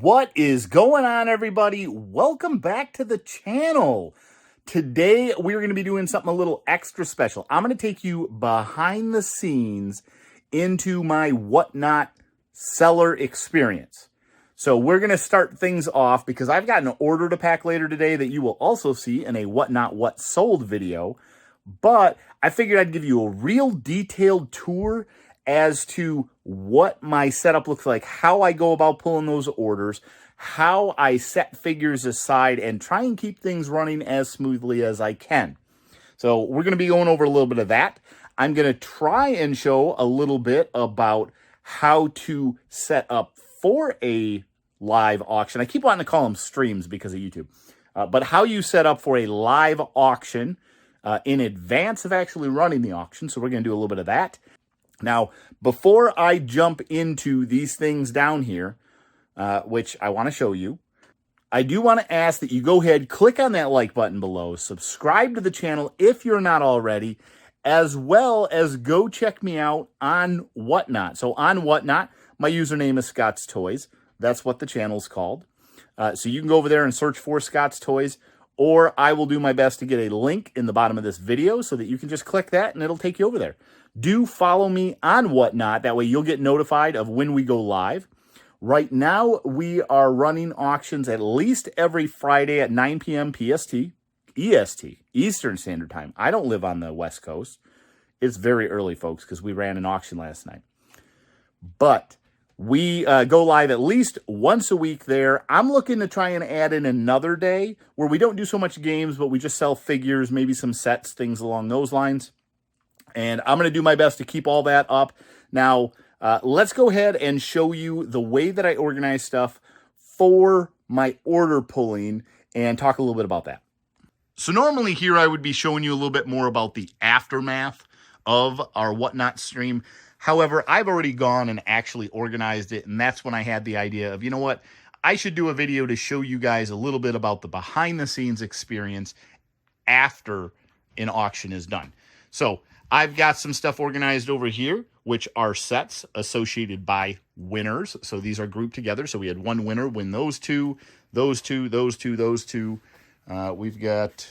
What is going on, everybody? Welcome back to the channel. Today, we're going to be doing something a little extra special. I'm going to take you behind the scenes into my Whatnot seller experience. So we're going to start things off because I've got an order to pack later today that you will also see in a Whatnot What Sold video. But I figured I'd give you a real detailed tour as to what my setup looks like, how I go about pulling those orders, how I set figures aside, and try and keep things running as smoothly as I can. So we're going to be going over a little bit of that. I'm going to try and show a little bit about how to set up for a live auction. I keep wanting to call them streams because of YouTube, but how you set up for a live auction in advance of actually running the auction. So we're going to do a little bit of that. Now, before I jump into these things down here, which I want to show you, I do want to ask that you go ahead, click on that like button below, subscribe to the channel if you're not already, as well as go check me out on Whatnot. So on Whatnot, my username is ScotsToys. That's what the channel's called. So you can go over there and search for ScotsToys, or I will do my best to get a link in the bottom of this video so that you can just click that and it'll take you over there. Do follow me on Whatnot. That way you'll get notified of when we go live. Right now, we are running auctions at least every Friday at 9 p.m. EST, Eastern Standard Time. I don't live on the West Coast. It's very early, folks, because we ran an auction last night. But we go live at least once a week there. I'm looking to try and add in another day where we don't do so much games, but we just sell figures, maybe some sets, things along those lines. And I'm going to do my best to keep all that up. Now, let's go ahead and show you the way that I organize stuff for my order pulling and talk a little bit about that. So normally here I would be showing you a little bit more about the aftermath of our Whatnot stream. However, I've already gone and actually organized it, and that's when I had the idea of, you know what, I should do a video to show you guys a little bit about the behind-the-scenes experience after an auction is done. So I've got some stuff organized over here, which are sets associated by winners. So these are grouped together. So we had one winner win those two, those two, those two, those two. We've got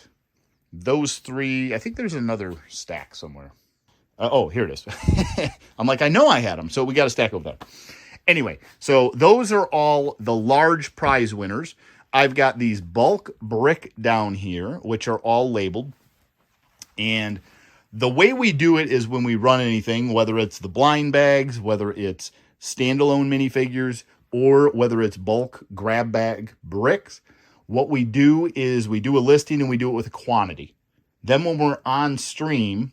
those three. I think there's another stack somewhere. Oh, here it is. I'm like, I know I had them. So we got a stack over there. Anyway, so those are all the large prize winners. I've got these bulk brick down here, which are all labeled. And the way we do it is when we run anything, whether it's the blind bags, whether it's standalone minifigures, or whether it's bulk grab bag bricks, what we do is we do a listing and we do it with a quantity. Then when we're on stream,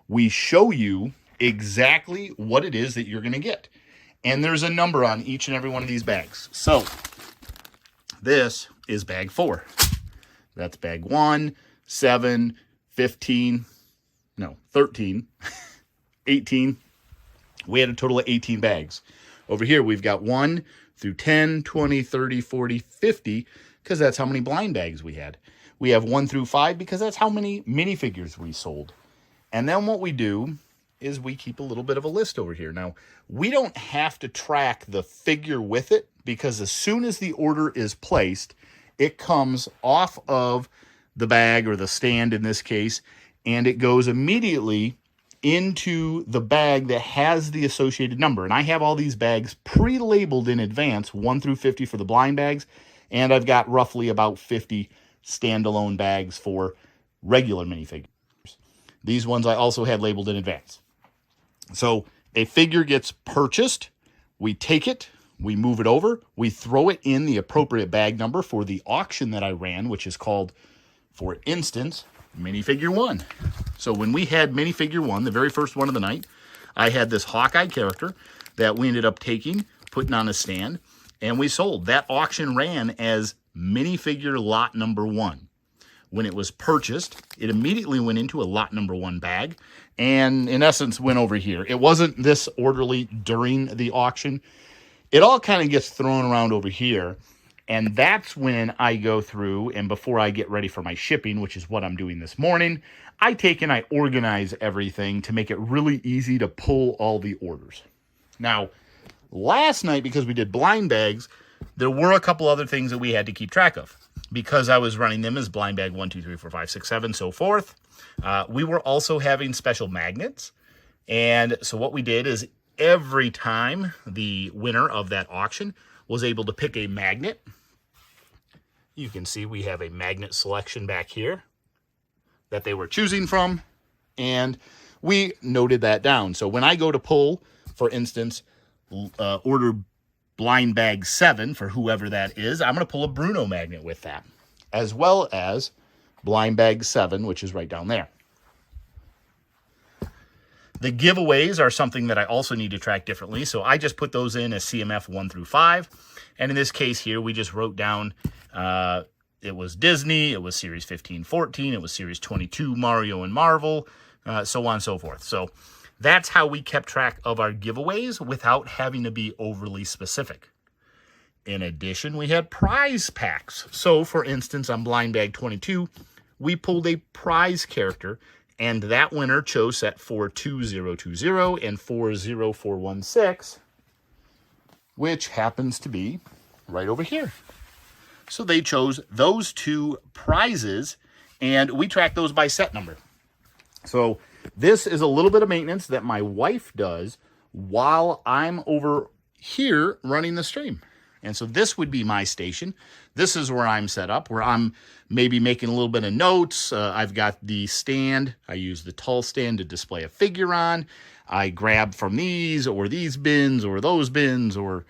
we show you exactly what it is that you're going to get. And there's a number on each and every one of these bags. So this is bag 4. That's bag 1, 7, 15... No, 13, 18. We had a total of 18 bags. Over here, we've got 1 through 10, 20, 30, 40, 50, because that's how many blind bags we had. We have 1 through 5 because that's how many minifigures we sold. And then what we do is we keep a little bit of a list over here. Now, we don't have to track the figure with it because as soon as the order is placed, it comes off of the bag or the stand in this case, and it goes immediately into the bag that has the associated number. And I have all these bags pre-labeled in advance, 1 through 50 for the blind bags, and I've got roughly about 50 standalone bags for regular minifigures. These ones I also had labeled in advance. So a figure gets purchased, we take it, we move it over, we throw it in the appropriate bag number for the auction that I ran, which is called, for instance, minifigure 1. So when we had minifigure 1, the very first one of the night, I had this Hawkeye character that we ended up taking, putting on a stand, and we sold. That auction ran as minifigure lot number 1. When it was purchased, it immediately went into a lot number 1 bag, and in essence went over here. It wasn't this orderly during the auction. It all kind of gets thrown around over here. And that's when I go through, and before I get ready for my shipping, which is what I'm doing this morning, I take and I organize everything to make it really easy to pull all the orders. Now, last night, because we did blind bags, there were a couple other things that we had to keep track of. Because I was running them as blind bag 1, 2, 3, 4, 5, 6, 7, so forth, we were also having special magnets. And so what we did is every time the winner of that auction was able to pick a magnet, you can see we have a magnet selection back here that they were choosing from, and we noted that down. So when I go to pull, for instance, order blind bag 7 for whoever that is, I'm going to pull a Bruno magnet with that, as well as blind bag 7, which is right down there. The giveaways are something that I also need to track differently, so I just put those in as CMF 1 through 5. And in this case here, we just wrote down, it was Disney, it was Series 15-14, it was Series 22, Mario and Marvel, so on and so forth. So that's how we kept track of our giveaways without having to be overly specific. In addition, we had prize packs. So, for instance, on blind bag 22, we pulled a prize character, and that winner chose set 42020 and 40416, which happens to be right over here. So they chose those two prizes, and we track those by set number. So this is a little bit of maintenance that my wife does while I'm over here running the stream. And so this would be my station. This is where I'm set up, where I'm maybe making a little bit of notes. I've got the stand. I use the tall stand to display a figure on. I grab from these or these bins or those bins, or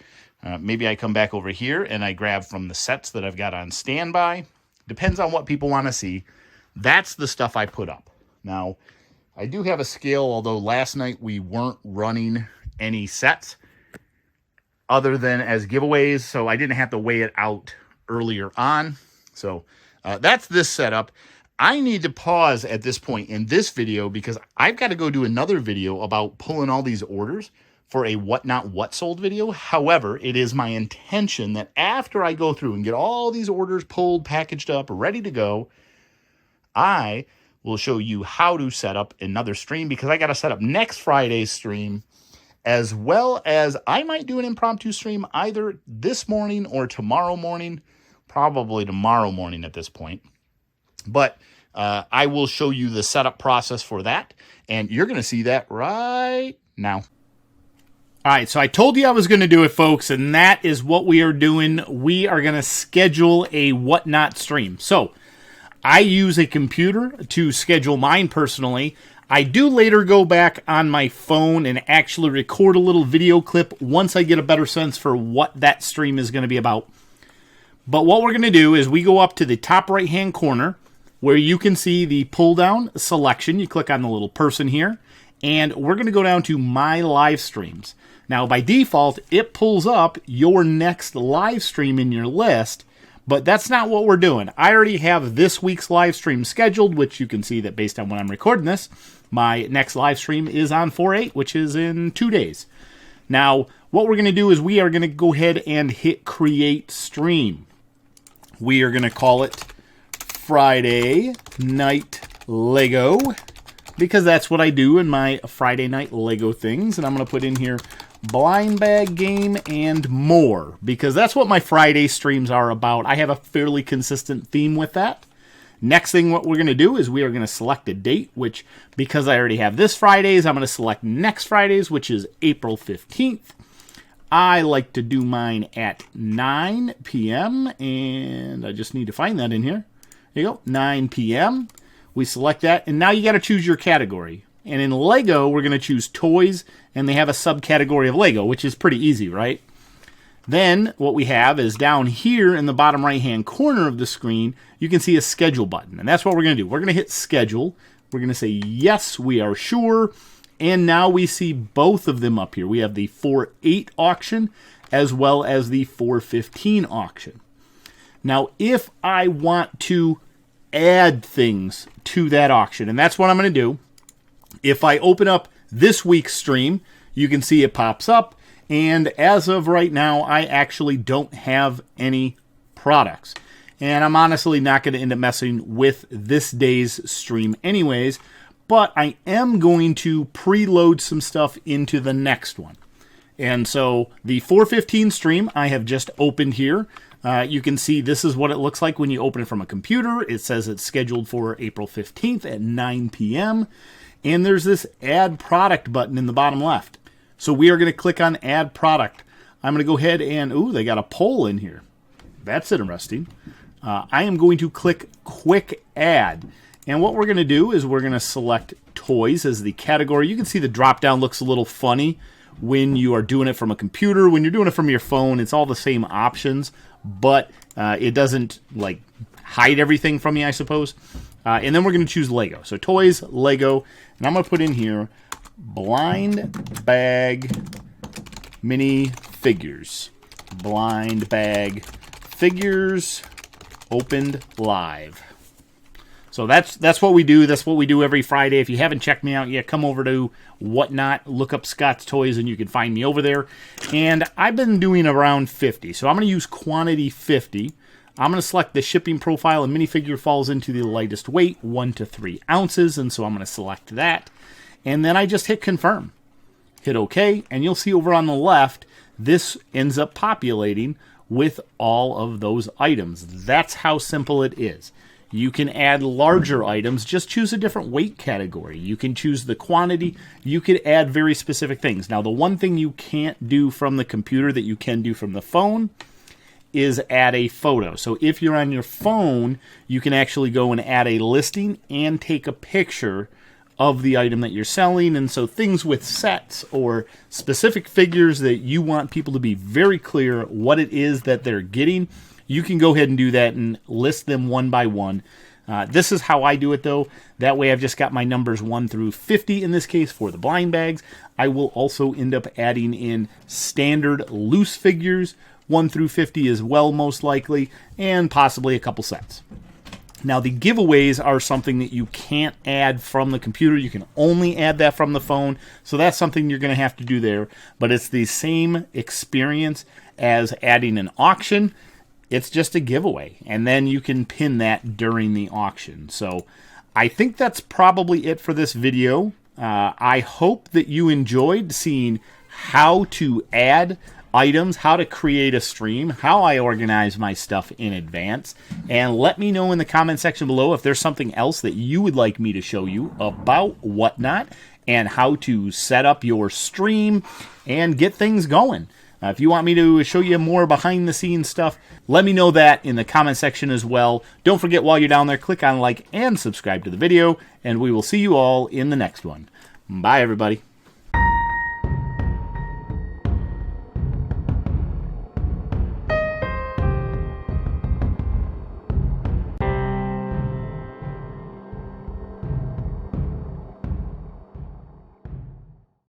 maybe I come back over here and I grab from the sets that I've got on standby. Depends on what people want to see. That's the stuff I put up. Now, I do have a scale, although last night we weren't running any sets other than as giveaways, so I didn't have to weigh it out earlier on. So that's this setup. I need to pause at this point in this video because I've got to go do another video about pulling all these orders for a what not what sold video. However, it is my intention that after I go through and get all these orders pulled, packaged up, ready to go, I will show you how to set up another stream, because I got to set up next Friday's stream, as well as I might do an impromptu stream either this morning or tomorrow morning, probably tomorrow morning at this point. But I will show you the setup process for that, and you're going to see that right now. All right, so I told you I was going to do it, folks, and that is what we are doing. We are going to schedule a whatnot stream. So I use a computer to schedule mine personally. I do later go back on my phone and actually record a little video clip once I get a better sense for what that stream is going to be about. But what we're going to do is we go up to the top right-hand corner where you can see the pull-down selection. You click on the little person here, and we're going to go down to My Live Streams. Now, by default, it pulls up your next live stream in your list, but that's not what we're doing. I already have this week's live stream scheduled, which you can see that based on when I'm recording this, my next live stream is on 4/8, which is in 2 days. Now, what we're going to do is we are going to go ahead and hit Create Stream. We are going to call it Friday Night Lego, because that's what I do in my Friday Night Lego things. And I'm going to put in here blind bag game and more, because that's what my Friday streams are about. I have a fairly consistent theme with that. Next thing what we're going to do is we are going to select a date, which, because I already have this Friday's, I'm going to select next Friday's, which is April 15th. I like to do mine at 9 p.m., and I just need to find that in here. There you go, 9 p.m. We select that, and now you got to choose your category. And in Lego, we're going to choose toys, and they have a subcategory of Lego, which is pretty easy, right? Then what we have is down here in the bottom right-hand corner of the screen, you can see a schedule button. And that's what we're going to do. We're going to hit schedule. We're going to say, yes, we are sure. And now we see both of them up here. We have the 4/8 auction as well as the 4/15 auction. Now, if I want to add things to that auction, and that's what I'm going to do, if I open up this week's stream, you can see it pops up. And as of right now, I actually don't have any products. And I'm honestly not going to end up messing with this day's stream anyways, but I am going to preload some stuff into the next one. And so the 415 stream I have just opened here. You can see this is what it looks like when you open it from a computer. It says it's scheduled for April 15th at 9 p.m. And there's this Add Product button in the bottom left. So we are going to click on Add Product. I'm going to go ahead and, ooh, they got a poll in here. That's interesting. I am going to click Quick Add. And what we're going to do is we're going to select Toys as the category. You can see the drop-down looks a little funny when you are doing it from a computer. When you're doing it from your phone, it's all the same options, but it doesn't like hide everything from you, I suppose. And then we're going to choose Lego. So Toys, Lego, and I'm going to put in here Blind Bag Mini Figures. Blind Bag Figures opened live. So that's what we do. That's what we do every Friday. If you haven't checked me out yet, come over to Whatnot, look up ScotsToys, and you can find me over there. And I've been doing around 50. So I'm going to use quantity 50. I'm going to select the shipping profile, and minifigure falls into the lightest weight, 1 to 3 ounces. And so I'm going to select that. And then I just hit confirm. Hit OK, and you'll see over on the left, this ends up populating with all of those items. That's how simple it is. You can add larger items, just choose a different weight category. You can choose the quantity. You could add very specific things. Now, the one thing you can't do from the computer that you can do from the phone is add a photo. So if you're on your phone, you can actually go and add a listing and take a picture of the item that you're selling. And so things with sets or specific figures that you want people to be very clear what it is that they're getting, you can go ahead and do that and list them one by one. This is how I do it, though. That way I've just got my numbers 1 through 50 in this case for the blind bags. I will also end up adding in standard loose figures, 1 through 50 as well, most likely, and possibly a couple sets. Now, the giveaways are something that you can't add from the computer. You can only add that from the phone. So that's something you're going to have to do there. But it's the same experience as adding an auction. It's just a giveaway, and then you can pin that during the auction. So I think that's probably it for this video. I hope that you enjoyed seeing how to add items, how to create a stream, how I organize my stuff in advance. And let me know in the comment section below if there's something else that you would like me to show you about Whatnot and how to set up your stream and get things going. If you want me to show you more behind the scenes stuff, let me know that in the comment section as well. Don't forget, while you're down there, click on like and subscribe to the video, and we will see you all in the next one. Bye, everybody.